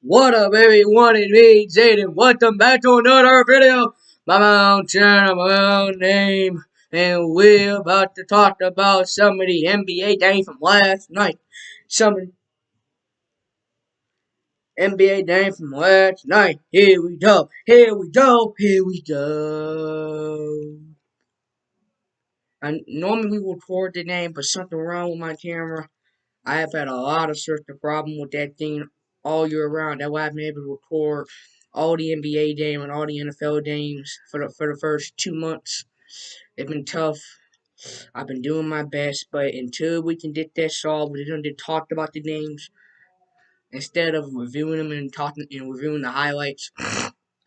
What up, everyone? It's me, Zayden. Welcome back to another video. My own channel, my own name, and we're about to talk about some of the NBA games from last night. Some of the NBA games from last night. Here we go. Here we go. Here we go. And normally we record the game, but something wrong with my camera. I have had a lot of sort of problem with that thing all year round. That's why I've been able to record all the NBA games and all the NFL games for the first 2 months. It's been tough. I've been doing my best, but until we can get that solved, we're going to talk about the games instead of reviewing them and talking and reviewing the highlights.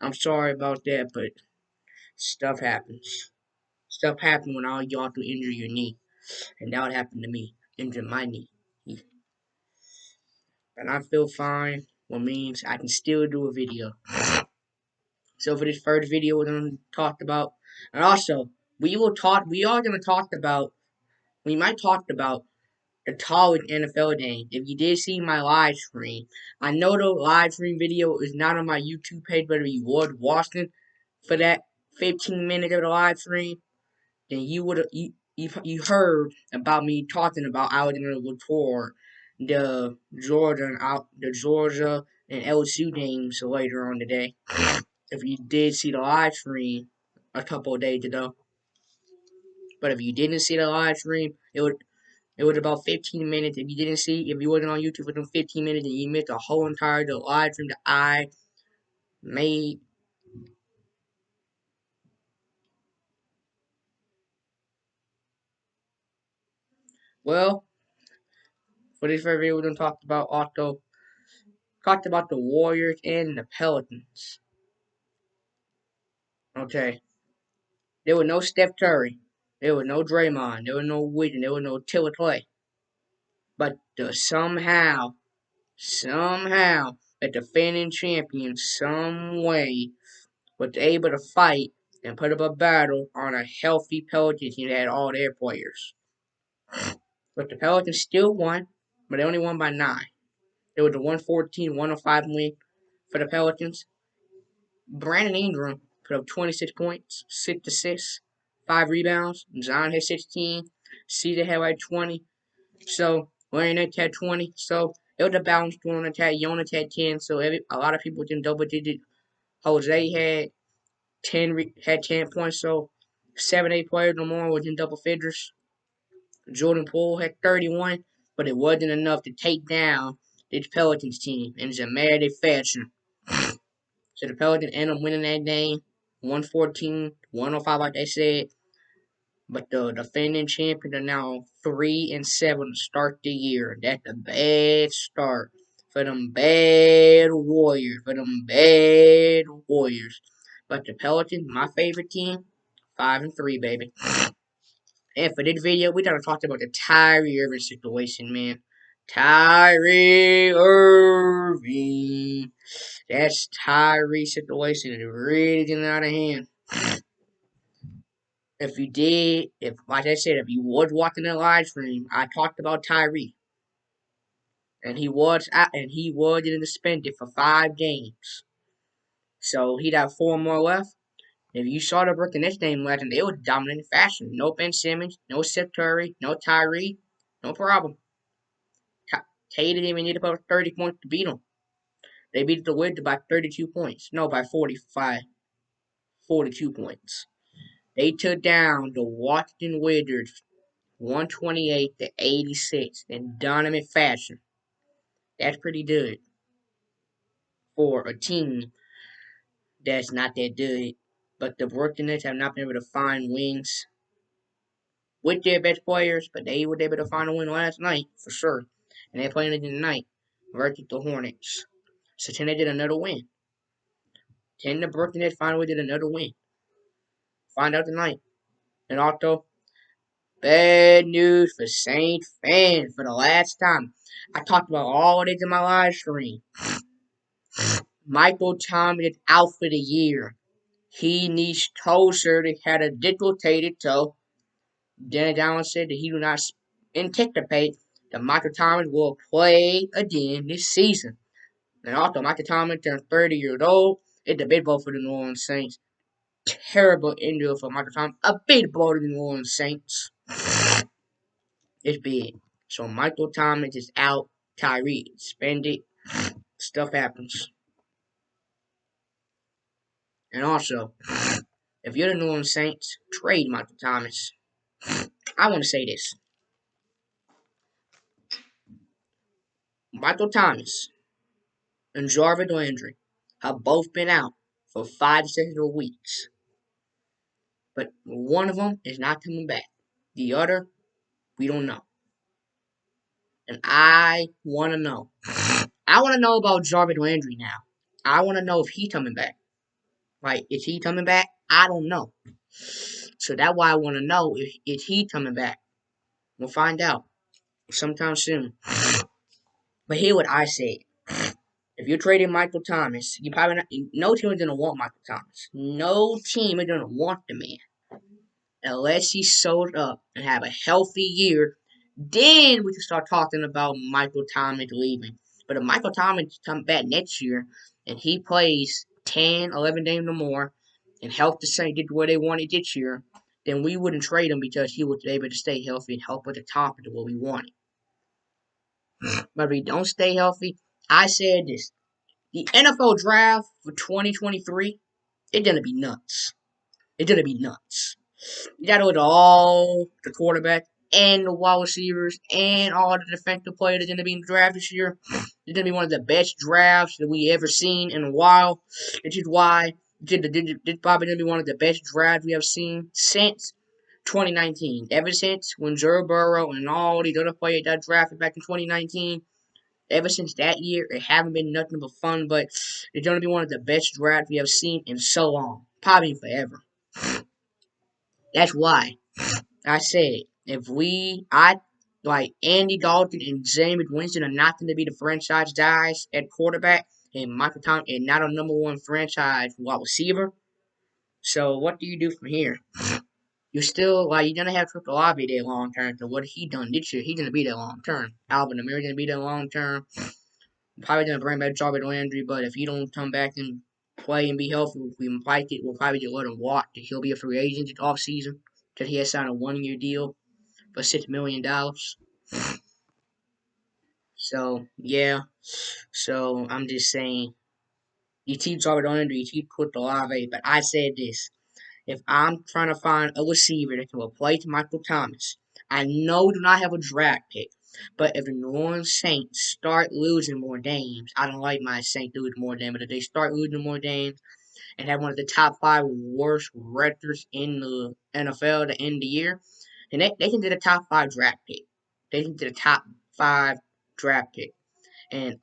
I'm sorry about that, but stuff happens. Stuff happens when all y'all to injure your knee, and that would happen to me. Injure my knee. And I feel fine, which means I can still do a video. So for this first video, we're gonna talk about, and also we are gonna talk about, we might talk about the college NFL game. If you did see my live stream, I know the live stream video is not on my YouTube page, but if you was watching for that 15 minutes of the live stream, then you would have you heard about me talking about I was gonna record the Georgia and LSU games later on today. If you did see the live stream a couple of days ago, but if you didn't see the live stream, it was about 15 minutes. If you wasn't on YouTube for them 15 minutes, and you missed the whole entire the live stream that I made. Well, for this very video, we're gonna talked about the Warriors and the Pelicans. Okay, there was no Steph Curry, there was no Draymond, there was no Wiggins, there was no Tilla Clay, but somehow, the defending champion, some way, was able to fight and put up a battle on a healthy Pelicans team that had all their players. But the Pelicans still won, but they only won by 9. It was a 114-105 win for the Pelicans. Brandon Ingram put up 26 points, 6 assists, 5 rebounds. Zion had 16. Caesar had like 20. So, Larry Nance had 20. So, it was a balanced one attack. Jonas had 10. So, a lot of people did double digit. Jose had 10 points. So, 7, 8 players or more was in double figures. Jordan Poole had 31, but it wasn't enough to take down this Pelicans team in dramatic fashion. So the Pelicans ended up winning that game, 114-105, like I said. But the defending champions are now 3-7 to start the year. That's a bad start for them bad Warriors. But the Pelicans, my favorite team, 5-3, baby. And for this video, we gotta talk about the Kyrie Irving situation, man. Kyrie Irving. That's Tyree situation. It's really getting out of hand. Like I said, if you was watching the live stream, I talked about Tyree, and he was getting suspended for 5 games. So he got 4 more left. If you saw the Brooklyn Nets game last night, it was dominant fashion. No Ben Simmons, no Seth Curry, no Tyree, no problem. Tay didn't even need to put 30 points to beat them. They beat the Wizards by 32 points. No, by 42 points. They took down the Washington Wizards 128-86 in dominant fashion. That's pretty good for a team that's not that good. But the Brooklyn Nets have not been able to find wins with their best players, but they were able to find a win last night for sure. And they're playing it tonight versus the Hornets. So tonight did another win. Can the Brooklyn Nets finally did another win? Find out tonight. And also, bad news for Saint fans for the last time. I talked about all of this in my live stream. Michael Thomas is out for the year. He needs toe surgery, had a dislocated toe. Dennis Allen said that he do not anticipate that Michael Thomas will play again this season. And also, Michael Thomas turned 30 years old. It's a big blow for the New Orleans Saints. Terrible injury for Michael Thomas. A big blow to the New Orleans Saints. It's big. So Michael Thomas is out. Tyree suspended. Stuff happens. And also, if you're the New Orleans Saints, trade Michael Thomas. I want to say this. Michael Thomas and Jarvis Landry have both been out for 5 to 6 weeks. But one of them is not coming back. The other, we don't know. And I want to know. I want to know about Jarvis Landry now. I want to know if he's coming back. Like, is he coming back? I don't know. So that's why I want to know if is he coming back. We'll find out sometime soon. But hear what I say. If you're trading Michael Thomas, you probably not, no team is gonna want Michael Thomas. No team is gonna want the man unless he sold up and have a healthy year. Then we can start talking about Michael Thomas leaving. But if Michael Thomas comes back next year and he plays 10, 11 games or more and help the Saints get where they wanted this year, then we wouldn't trade him because he was able to stay healthy and help at the top of what we wanted. But if he don't stay healthy, I said this. The NFL draft for 2023, it's gonna be nuts. It's gonna be nuts. You gotta look at all the quarterback and the wide receivers and all the defensive players that are gonna be in the draft this year. It's gonna be one of the best drafts that we ever seen in a while. Which is why it's probably gonna be one of the best drafts we have seen since 2019. Ever since when Joe Burrow and all these other players got drafted back in 2019. Ever since that year, it haven't been nothing but fun, but it's going to be one of the best drafts we have seen in so long. Probably forever. That's why I said, like Andy Dalton and Jameis Winston are not going to be the franchise guys at quarterback, and Michael Thomas is not a number one franchise wide receiver. So what do you do from here? You're gonna have Triple Olave there long term. So what he done this year? He's gonna be there long term. Alvin Amir gonna be there long term. Probably gonna bring back Jarvis Landry, but if he don't come back and play and be healthy, we'll probably just let him walk. He'll be a free agent this offseason because he has signed a 1 year deal for $6 million. So yeah, so I'm just saying, you keep Jarvis Landry, you keep put the Olave, but I said this. If I'm trying to find a receiver that can replace Michael Thomas, I know we do not have a draft pick. But if the New Orleans Saints start losing more games, I don't like my Saints losing more games, but if they start losing more games and have one of the top 5 worst records in the NFL to end the year, then they can get a top 5 draft pick. They can get a top 5 draft pick. And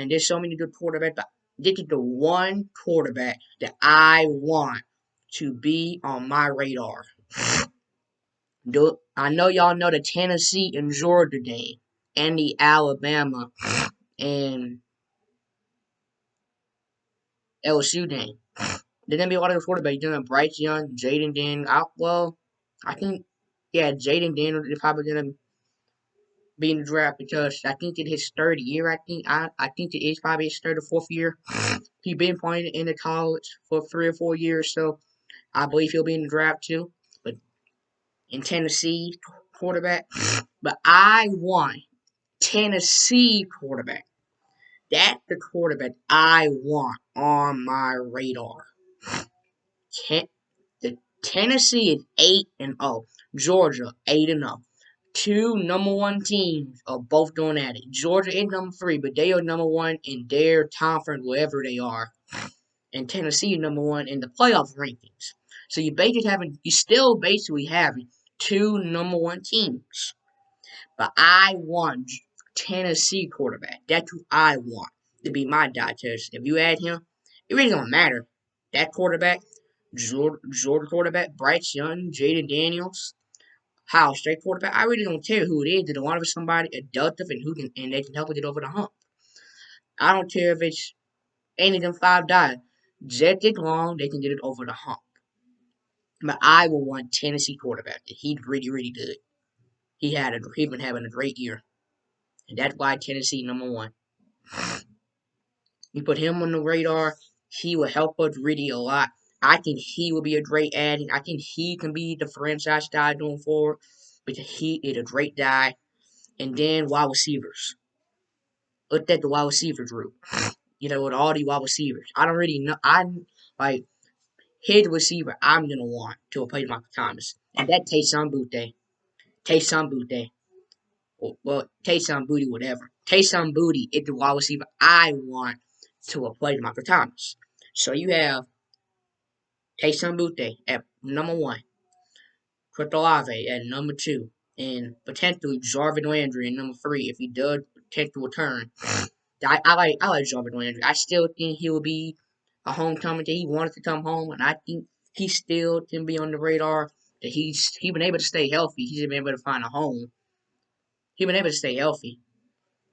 there's so many good quarterbacks, but this is the one quarterback that I want to be on my radar. I know y'all know the Tennessee and Georgia game, and the Alabama and LSU game. There's gonna be a lot of quarterbacks. You're gonna Bryce Young, Jaden Daniels. I think, yeah, Jaden Daniels is probably gonna be in the draft because I think it's his third year. I think it is probably his third or fourth year. He's been playing in the college for 3 or 4 years, so I believe he'll be in the draft too. But in Tennessee quarterback, but I want Tennessee quarterback. That's the quarterback I want on my radar. The Tennessee is 8-0. Georgia 8-0. Two number one teams are both going at it. Georgia is number 3, but they are number 1 in their conference wherever they are. And Tennessee is number 1 in the playoff rankings. So you still basically having 2 number 1 teams. But I want Tennessee quarterback. That's who I want to be my dot test. If you add him, it really don't matter. That quarterback, Georgia quarterback, Bryce Young, Jaden Daniels, Ohio State quarterback. I really don't care who it is. They want to be somebody adaptive and they can help us get over the hump. I don't care if it's any of them 5 guys. Just get long, they can get it over the hump. But I will want Tennessee quarterback. He's really, really good. He's been having a great year. And that's why Tennessee number 1. We put him on the radar. He will help us really a lot. I think he will be a great add. I think he can be the franchise guy going forward because he is a great guy. And then wide receivers. Look at the wide receiver group. With all the wide receivers. I don't really know. I'm like his receiver I'm gonna want to replace Michael Thomas. And that Taysom Booty. Taysom Booty. Well, Taysom Booty, whatever. Taysom Booty is the wide receiver I want to replace Michael Thomas. So you have Taysom Booty at number one, Olave at number two, and potentially Jarvis Landry at number three if he does potential return. I like Jarvis Landry. I still think he will be a homecoming that he wanted to come home, and I think he still can be on the radar. That he's been able to stay healthy. He's been able to find a home. He's been able to stay healthy.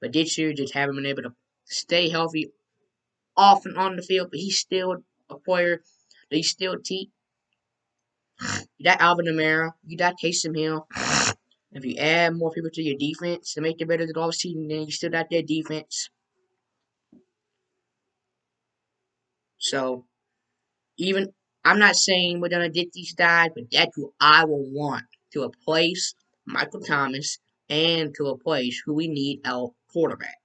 But this year, just haven't been able to stay healthy off and on the field. But he's still a player that he's still teach. You got Alvin Kamara. You got Taysom Hill. If you add more people to your defense to make it better than all season, then you still got that defense. So even I'm not saying we're gonna get these guys, but that's who I will want to replace Michael Thomas and to replace who we need our quarterback.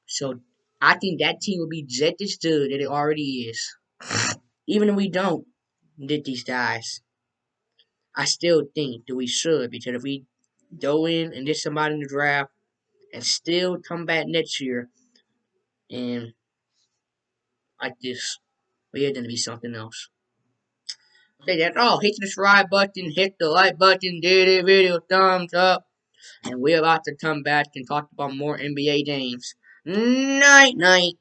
So I think that team will be just as good as it already is. Even if we don't get these guys, I still think that we should because if we go in and get somebody in the draft and still come back next year and like this, we're gonna be something else. Okay, that's all. Hit the subscribe button, hit the like button, give the video thumbs up, and we're about to come back and talk about more NBA games. Night night.